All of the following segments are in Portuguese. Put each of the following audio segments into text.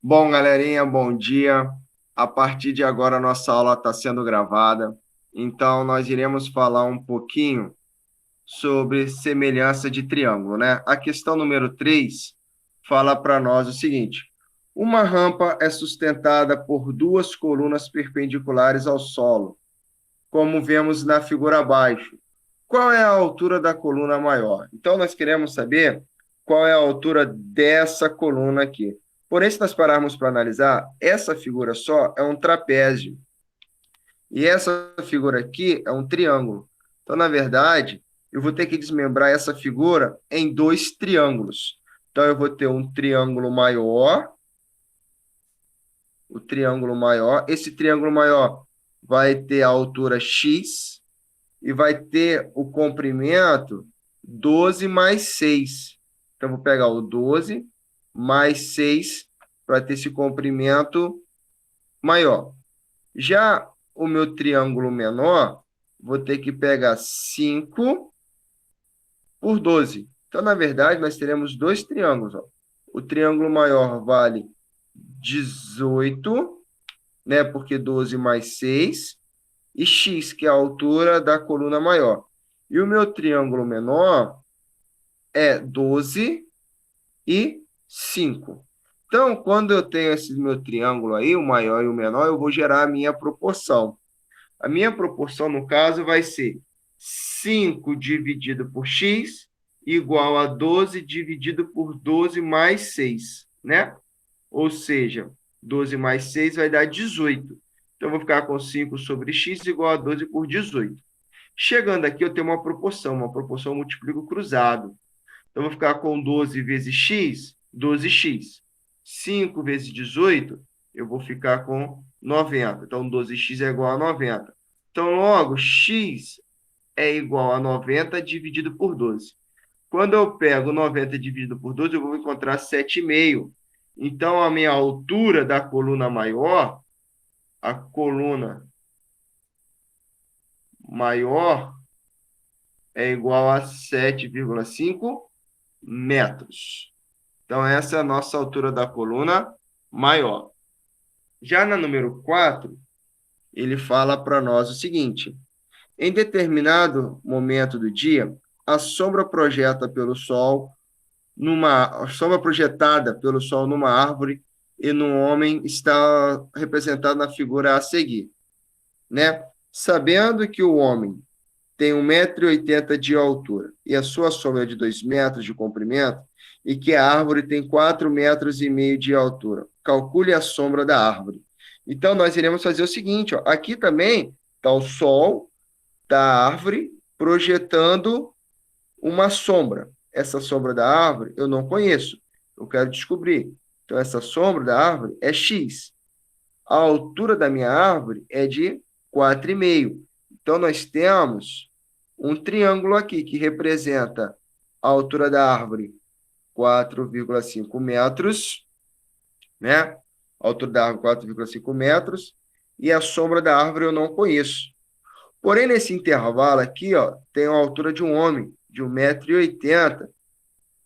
Bom, galerinha, bom dia. A partir de agora, a nossa aula está sendo gravada. Então, nós iremos falar um pouquinho sobre semelhança de triângulo, né? A questão número 3 fala para nós o seguinte: uma rampa é sustentada por duas colunas perpendiculares ao solo, como vemos na figura abaixo. Qual é a altura da coluna maior? Então, nós queremos saber qual é a altura dessa coluna aqui. Porém, se nós pararmos para analisar, essa figura só é um trapézio. E essa figura aqui é um triângulo. Então, na verdade, eu vou ter que desmembrar essa figura em dois triângulos. Então, eu vou ter um triângulo maior, o triângulo maior. Esse triângulo maior vai ter a altura x e vai ter o comprimento 12 mais 6. Então, vou pegar o 12 mais 6 para ter esse comprimento maior. Já o meu triângulo menor, vou ter que pegar 5 por 12. Então, na verdade, nós teremos dois triângulos. Ó. O triângulo maior vale 18, né? Porque 12 mais 6 e x, que é a altura da coluna maior. E o meu triângulo menor é 12 e 5. Então, quando eu tenho esse meu triângulo aí, o maior e o menor, eu vou gerar a minha proporção. A minha proporção, no caso, vai ser 5 dividido por x igual a 12 dividido por 12 mais 6, né? Ou seja, 12 mais 6 vai dar 18. Então, eu vou ficar com 5 sobre x igual a 12 por 18. Chegando aqui, eu tenho uma proporção múltiplo cruzado. Então, eu vou ficar com 12 vezes x, 12x. 5 vezes 18, eu vou ficar com 90. Então, 12x é igual a 90. Então, logo, x é igual a 90 dividido por 12. Quando eu pego 90 dividido por 12, eu vou encontrar 7,5. Então, a minha altura da coluna maior, a coluna maior é igual a 7,5 metros. Então, essa é a nossa altura da coluna maior. Já na número 4, ele fala para nós o seguinte: em determinado momento do dia, a sombra projeta pelo sol a sombra projetada pelo sol numa árvore e num homem está representada na figura a seguir, né? Sabendo que o homem tem 1,80 m de altura e a sua sombra é de 2 metros de comprimento, e que a árvore tem 4,5 m de altura. Calcule a sombra da árvore. Então, nós iremos fazer o seguinte, ó, aqui também está o sol da árvore projetando uma sombra. Essa sombra da árvore eu não conheço, eu quero descobrir. Então, essa sombra da árvore é x. A altura da minha árvore é de 4,5. Então, nós temos um triângulo aqui que representa a altura da árvore 4,5 metros, né? A altura da árvore 4,5 metros e a sombra da árvore eu não conheço. Porém, nesse intervalo aqui, ó, tem a altura de um homem de 1,80 m,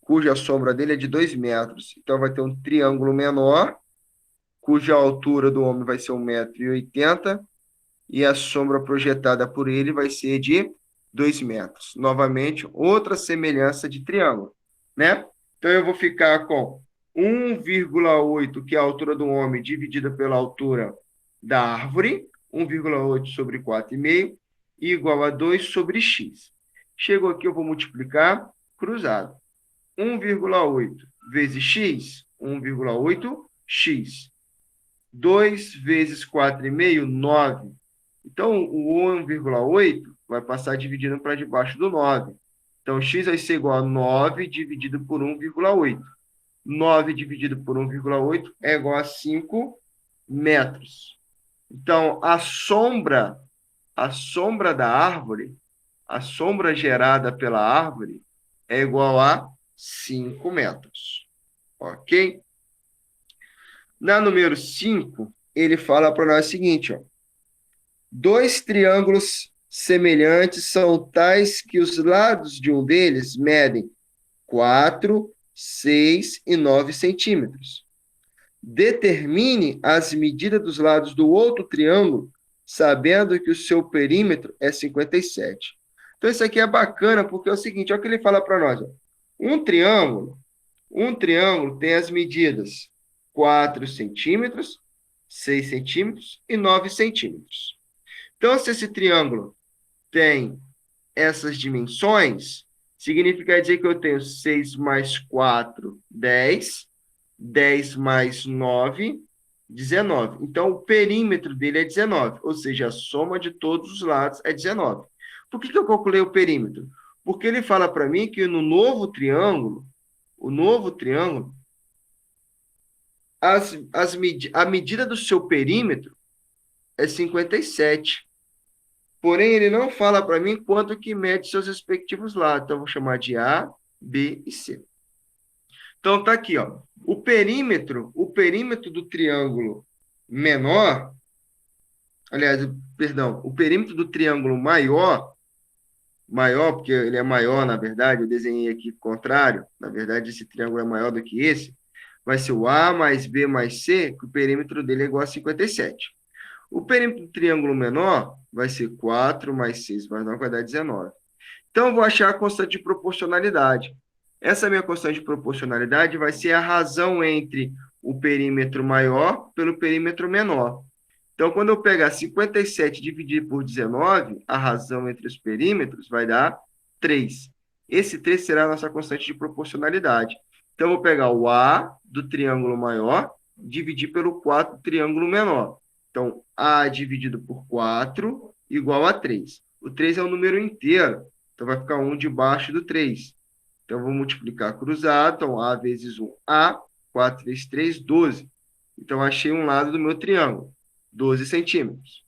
cuja sombra dele é de 2 metros. Então, vai ter um triângulo menor, cuja altura do homem vai ser 1,80 m e a sombra projetada por ele vai ser de 2 metros. Novamente, outra semelhança de triângulo, né? Então, eu vou ficar com 1,8, que é a altura do homem, dividida pela altura da árvore, 1,8 sobre 4,5, igual a 2 sobre x. Chegou aqui, eu vou multiplicar cruzado. 1,8 vezes x, 1,8x. 2 vezes 4,5, 9. Então, o 1,8 vai passar dividindo para debaixo do 9. Então, x vai ser igual a 9 dividido por 1,8. 9 dividido por 1,8 é igual a 5 metros. Então, a sombra da árvore, a sombra gerada pela árvore é igual a 5 metros. Ok? Na número 5, ele fala para nós o seguinte, ó. Dois triângulos semelhantes são tais que os lados de um deles medem 4, 6 e 9 centímetros. Determine as medidas dos lados do outro triângulo, sabendo que o seu perímetro é 57. Então, isso aqui é bacana, porque é o seguinte, olha o que ele fala para nós. Ó. Um triângulo tem as medidas 4 centímetros, 6 centímetros e 9 centímetros. Então, se esse triângulo tem essas dimensões, significa dizer que eu tenho 6 mais 4, 10, 10 mais 9, 19. Então, o perímetro dele é 19, ou seja, a soma de todos os lados é 19. Por que eu calculei o perímetro? Porque ele fala para mim que no novo triângulo, a medida do seu perímetro é 57. Porém, ele não fala para mim quanto que mede seus respectivos lados. Então, eu vou chamar de A, B e C. Então, tá aqui, ó. O perímetro do triângulo menor, aliás, perdão, o perímetro do triângulo maior, porque ele é maior, na verdade, eu desenhei aqui o contrário, na verdade, esse triângulo é maior do que esse, vai ser o A mais B mais C, que o perímetro dele é igual a 57. O perímetro do triângulo menor vai ser 4 mais 6 mais 9, vai dar 19. Então, eu vou achar a constante de proporcionalidade. Essa minha constante de proporcionalidade vai ser a razão entre o perímetro maior pelo perímetro menor. Então, quando eu pegar 57 dividido por 19, a razão entre os perímetros vai dar 3. Esse 3 será a nossa constante de proporcionalidade. Então, eu vou pegar o A do triângulo maior, dividir pelo 4 do triângulo menor. Então, A dividido por 4 igual a 3. O 3 é um número inteiro, então vai ficar 1 debaixo do 3. Então, eu vou multiplicar cruzado. Então, A vezes 1, A. 4 vezes 3, 12. Então, achei um lado do meu triângulo, 12 centímetros.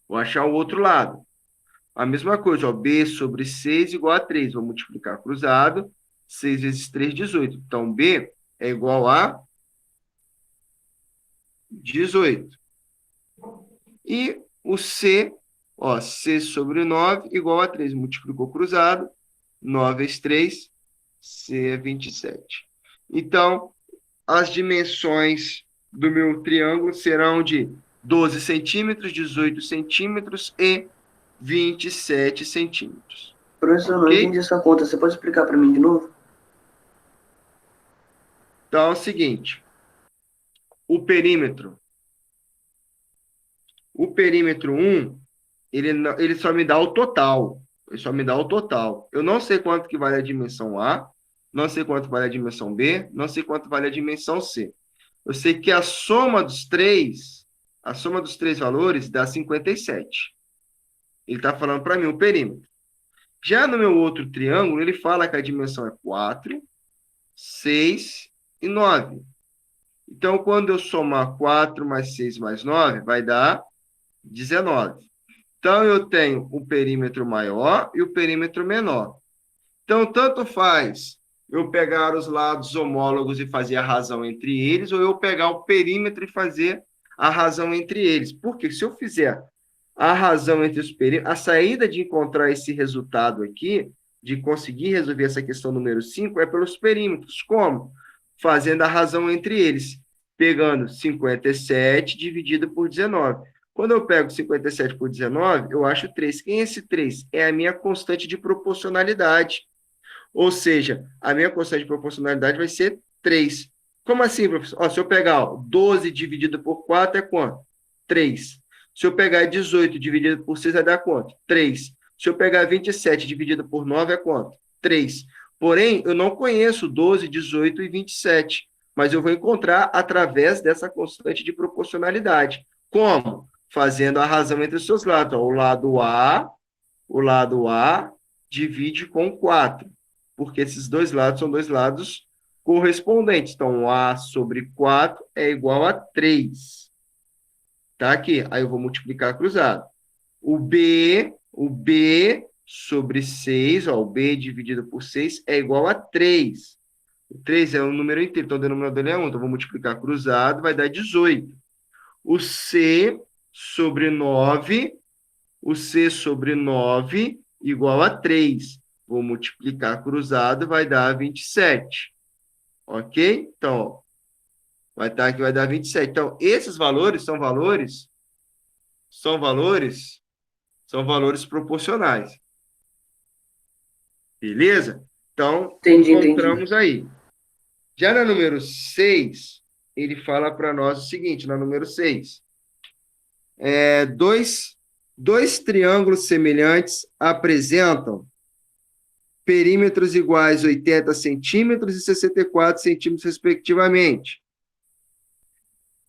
Vou achar o outro lado. A mesma coisa, ó, B sobre 6 igual a 3. Vou multiplicar cruzado. 6 vezes 3, 18. Então, B é igual a 18. E o C, ó, C sobre 9 igual a 3. Multiplicou cruzado. 9 vezes 3, C é 27. Então, as dimensões do meu triângulo serão de 12 centímetros, 18 centímetros e 27 centímetros. Professor, não entendi essa conta. Você pode explicar para mim de novo? Então, é o seguinte. O perímetro 1, ele só me dá o total. Ele só me dá o total. Eu não sei quanto que vale a dimensão A, não sei quanto vale a dimensão B, não sei quanto vale a dimensão C. Eu sei que a soma dos três valores dá 57. Ele está falando para mim o perímetro. Já no meu outro triângulo, ele fala que a dimensão é 4, 6 e 9. Então, quando eu somar 4 mais 6 mais 9, vai dar 19. Então, eu tenho o perímetro maior e o perímetro menor. Então, tanto faz eu pegar os lados homólogos e fazer a razão entre eles, ou eu pegar o perímetro e fazer a razão entre eles. Porque se eu fizer a razão entre os perímetros, a saída de encontrar esse resultado aqui, de conseguir resolver essa questão número 5, é pelos perímetros. Como? Fazendo a razão entre eles, pegando 57 dividido por 19. Quando eu pego 57 por 19, eu acho 3. Quem é esse 3? É a minha constante de proporcionalidade. Ou seja, a minha constante de proporcionalidade vai ser 3. Como assim, professor? Ó, se eu pegar 12 dividido por 4 é quanto? 3. Se eu pegar 18 dividido por 6 vai dar quanto? 3. Se eu pegar 27 dividido por 9 é quanto? 3. Porém, eu não conheço 12, 18 e 27, mas eu vou encontrar através dessa constante de proporcionalidade. Como? Fazendo a razão entre os seus lados. Ó, o lado A divide com 4, porque esses dois lados são dois lados correspondentes. Então, A sobre 4 é igual a 3. Tá aqui. Aí eu vou multiplicar cruzado. O B sobre 6, ó, o B dividido por 6 é igual a 3. O 3 é um número inteiro, então o denominador é 1. Então, eu vou multiplicar cruzado, vai dar 18. O C sobre 9 igual a 3. Vou multiplicar cruzado, vai dar 27. Ok? Então, ó, Vai estar aqui, vai dar 27. Então, esses valores são valores proporcionais. Beleza? Então, Entendi. encontramos aí. Já na número 6, ele fala para nós o seguinte, na número 6. Dois triângulos semelhantes apresentam perímetros iguais 80 centímetros e 64 centímetros, respectivamente.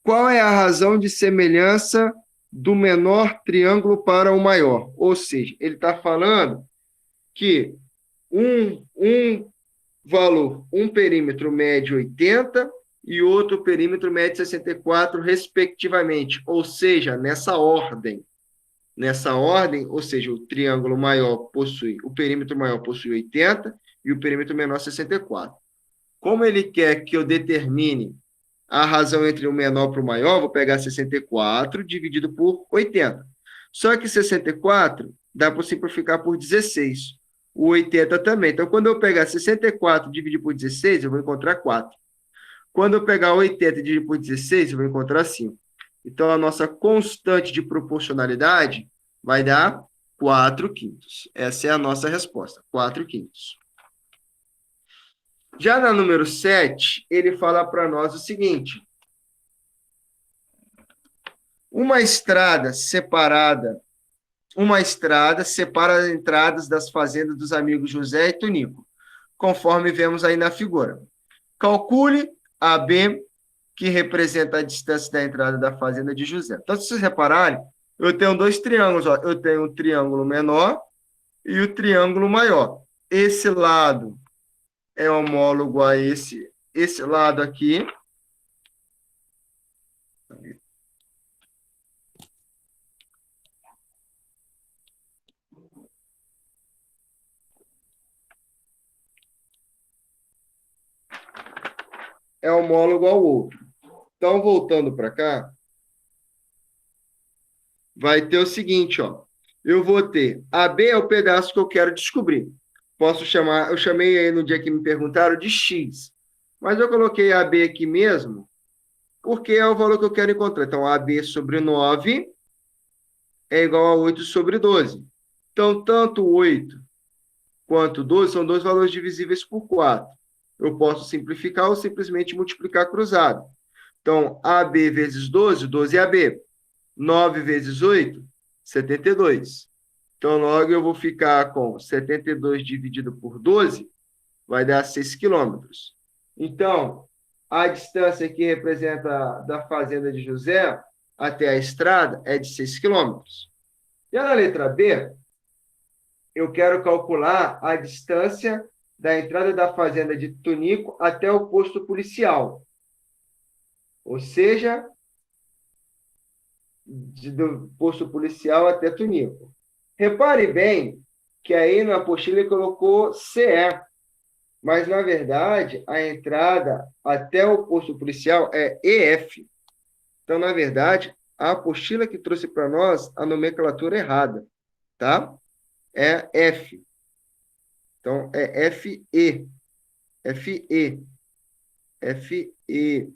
Qual é a razão de semelhança do menor triângulo para o maior? Ou seja, ele está falando que um valor, um perímetro mede 80 e outro perímetro mede 64, respectivamente. Ou seja, nessa ordem, ou seja, o triângulo maior o perímetro maior possui 80 e o perímetro menor 64. Como ele quer que eu determine a razão entre o menor para o maior, vou pegar 64 dividido por 80. Só que 64 dá para simplificar por 16. O 80 também. Então, quando eu pegar 64 dividido por 16, eu vou encontrar 4. Quando eu pegar 80 dividido por 16, eu vou encontrar 5. Então, a nossa constante de proporcionalidade vai dar 4/5. Essa é a nossa resposta, 4/5. Já na número 7, ele fala para nós o seguinte. Uma estrada separa as entradas das fazendas dos amigos José e Tonico, conforme vemos aí na figura. Calcule AB, que representa a distância da entrada da fazenda de José. Então, se vocês repararem, eu tenho dois triângulos. Ó. Eu tenho um triângulo menor e o triângulo maior. Esse lado é homólogo a esse lado aqui. É homólogo ao outro. Então, voltando para cá, vai ter o seguinte, ó. Eu vou ter AB é o pedaço que eu quero descobrir. Posso chamar, eu chamei aí no dia que me perguntaram de X, mas eu coloquei AB aqui mesmo, porque é o valor que eu quero encontrar. Então, AB sobre 9 é igual a 8 sobre 12. Então, tanto 8 quanto 12 são dois valores divisíveis por 4. Eu posso simplificar ou simplesmente multiplicar cruzado. Então, AB vezes 12, 12 é AB. 9 vezes 8, 72. Então, logo eu vou ficar com 72 dividido por 12, vai dar 6 quilômetros. Então, a distância que representa da fazenda de José até a estrada é de 6 quilômetros. E na letra B, eu quero calcular a distância da entrada da fazenda de Tonico até o posto policial. Ou seja, do posto policial até Tonico. Repare bem que aí na apostila ele colocou CE, mas, na verdade, a entrada até o posto policial é EF. Então, na verdade, a apostila que trouxe para nós a nomenclatura errada, tá? É F. Então, é FE. FE. FE.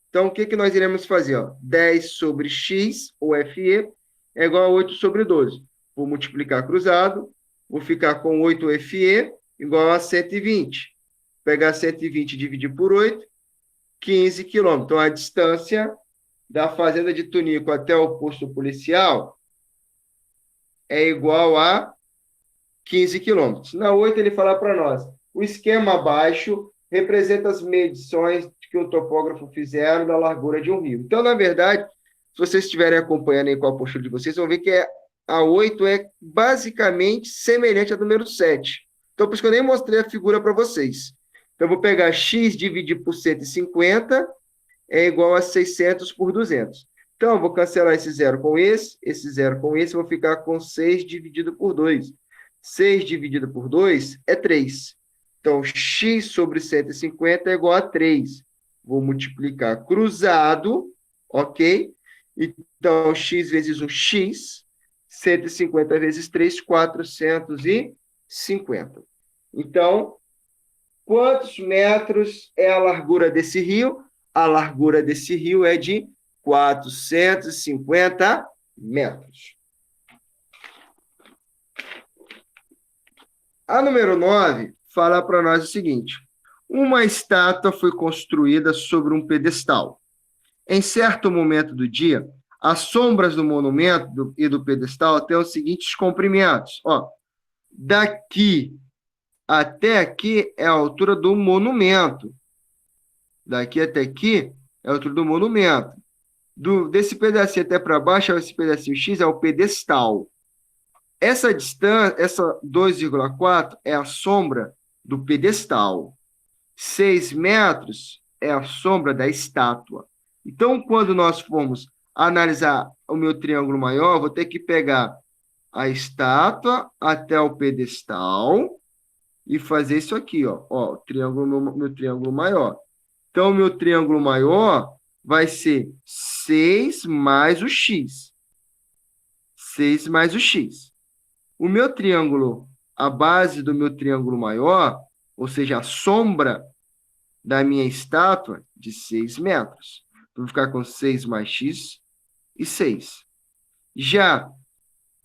Então, o que nós iremos fazer? Ó? 10 sobre x, ou FE, é igual a 8 sobre 12. Vou multiplicar cruzado, vou ficar com 8FE igual a 120. Pegar 120 e dividir por 8, 15 quilômetros. Então, a distância da fazenda de Tonico até o posto policial é igual a 15 quilômetros. Na 8, ele fala para nós, o esquema abaixo representa as medições que o topógrafo fizeram da largura de um rio. Então, na verdade, se vocês estiverem acompanhando aí com a apostila de vocês, vão ver que a 8 é basicamente semelhante à número 7. Então, por isso que eu nem mostrei a figura para vocês. Então, eu vou pegar x dividir por 150 é igual a 600 por 200. Então, eu vou cancelar esse zero com esse zero com esse, vou ficar com 6 dividido por 2. 6 dividido por 2 é 3. Então, x sobre 150 é igual a 3. Vou multiplicar cruzado, ok? Então, x vezes 1, x. 150 vezes 3, 450. Então, quantos metros é a largura desse rio? a largura desse rio é de 450 metros. A número 9 fala para nós o seguinte: uma estátua foi construída sobre um pedestal. Em certo momento do dia, as sombras do monumento e do pedestal têm os seguintes comprimentos. Ó, daqui até aqui é a altura do monumento. Daqui até aqui é a altura do monumento. Desse pedacinho até para baixo, esse pedacinho X é o pedestal. Essa distância, essa 2,4 é a sombra do pedestal. 6 metros é a sombra da estátua. Então, quando nós formos analisar o meu triângulo maior, vou ter que pegar a estátua até o pedestal e fazer isso aqui, ó, o triângulo, meu triângulo maior. Então, o meu triângulo maior vai ser 6 mais o x. 6 mais o x. O meu triângulo, a base do meu triângulo maior, ou seja, a sombra da minha estátua, de 6 metros. Vou ficar com 6 mais x e 6. Já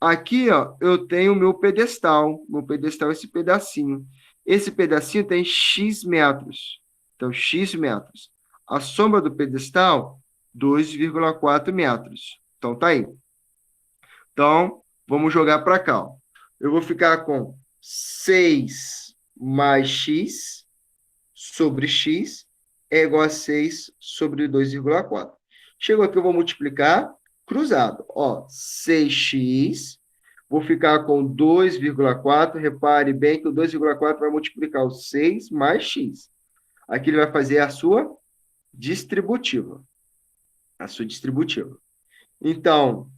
aqui, ó, eu tenho o meu pedestal. Meu pedestal é esse pedacinho. Esse pedacinho tem x metros. Então, x metros. A sombra do pedestal, 2,4 metros. Então, tá aí. Então, vamos jogar para cá. Ó. Eu vou ficar com 6 mais x sobre x é igual a 6 sobre 2,4. Chegou aqui, eu vou multiplicar cruzado. Ó, 6x, vou ficar com 2,4. Repare bem que o 2,4 vai multiplicar o 6 mais x. Aqui ele vai fazer a sua distributiva. A sua distributiva. Então,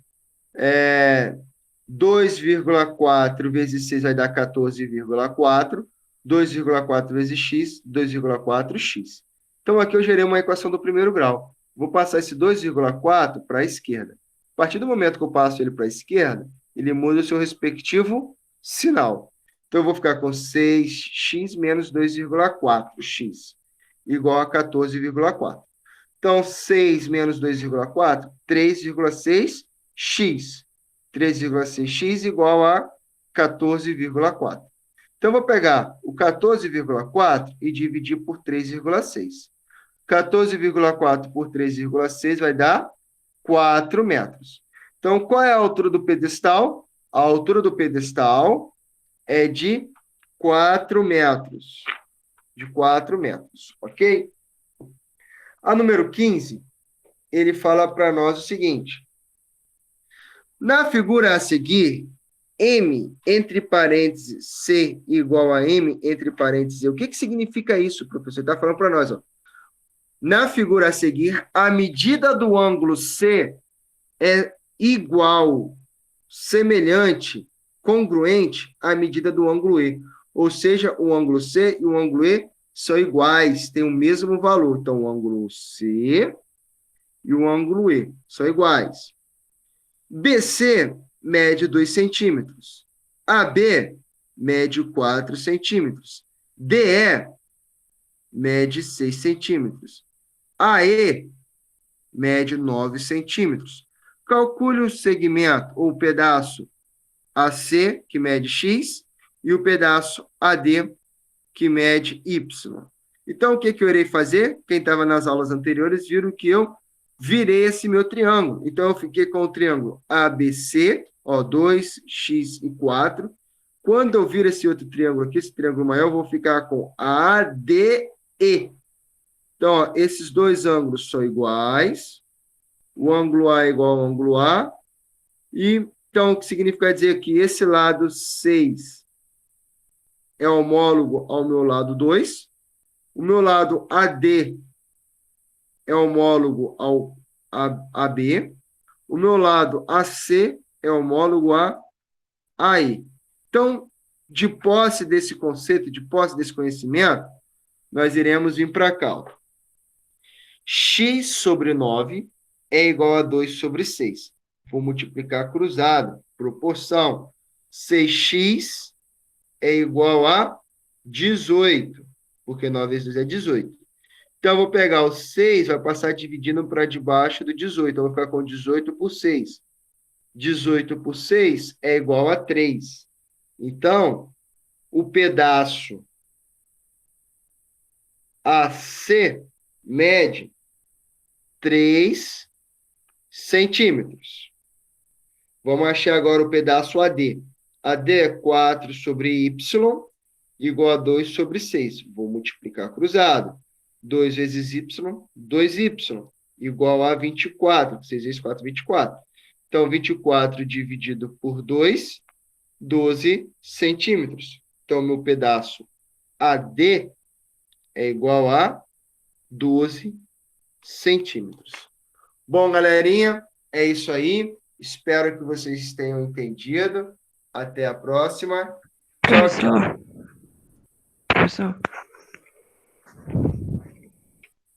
2,4 vezes 6 vai dar 14,4. 2,4 vezes x, 2,4x. Então, aqui eu gerei uma equação do primeiro grau. Vou passar esse 2,4 para a esquerda. A partir do momento que eu passo ele para a esquerda, ele muda o seu respectivo sinal. Então, eu vou ficar com 6x menos 2,4x, igual a 14,4. Então, 6 menos 2,4, 3,6x. 3,6x igual a 14,4. Então, eu vou pegar o 14,4 e dividir por 3,6. 14,4 por 3,6 vai dar 4 metros. Então, qual é a altura do pedestal? A altura do pedestal é de 4 metros. De 4 metros, ok? A número 15, ele fala para nós o seguinte. Na figura a seguir, M entre parênteses C igual a M entre parênteses E. O que significa isso, professor? Está falando para nós. Ó. Na figura a seguir, a medida do ângulo C é igual, semelhante, congruente à medida do ângulo E. Ou seja, o ângulo C e o ângulo E são iguais, têm o mesmo valor. Então, o ângulo C e o ângulo E são iguais. BC mede 2 centímetros. AB mede 4 centímetros. DE mede 6 centímetros. AE mede 9 centímetros. Calcule o segmento ou pedaço AC, que mede X, e o pedaço AD, que mede Y. Então, o que eu irei fazer? Quem estava nas aulas anteriores viram que eu virei esse meu triângulo. Então, eu fiquei com o triângulo ABC, ó, 2x e 4. Quando eu viro esse outro triângulo aqui, esse triângulo maior, eu vou ficar com ADE. Então, ó, esses dois ângulos são iguais. O ângulo A é igual ao ângulo A. E, então, o que significa dizer que esse lado 6 é homólogo ao meu lado 2. O meu lado AD é homólogo ao AB. O meu lado AC é homólogo a AE. Então, de posse desse conceito, de posse desse conhecimento, nós iremos vir para cá. X sobre 9 é igual a 2 sobre 6. Vou multiplicar cruzado, proporção. 6x é igual a 18, porque 9 vezes 2 é 18. Então, eu vou pegar o 6, vai passar dividindo para debaixo do 18. Eu vou ficar com 18 por 6. 18 por 6 é igual a 3. Então, o pedaço AC mede 3 centímetros. Vamos achar agora o pedaço AD. AD é 4 sobre Y igual a 2 sobre 6. Vou multiplicar cruzado. 2 vezes Y, 2Y, igual a 24. 6 vezes 4, 24. Então, 24 dividido por 2, 12 centímetros. Então, meu pedaço AD é igual a 12 centímetros. Bom, galerinha, é isso aí. Espero que vocês tenham entendido. Até a próxima. Tchau, tchau. Professor.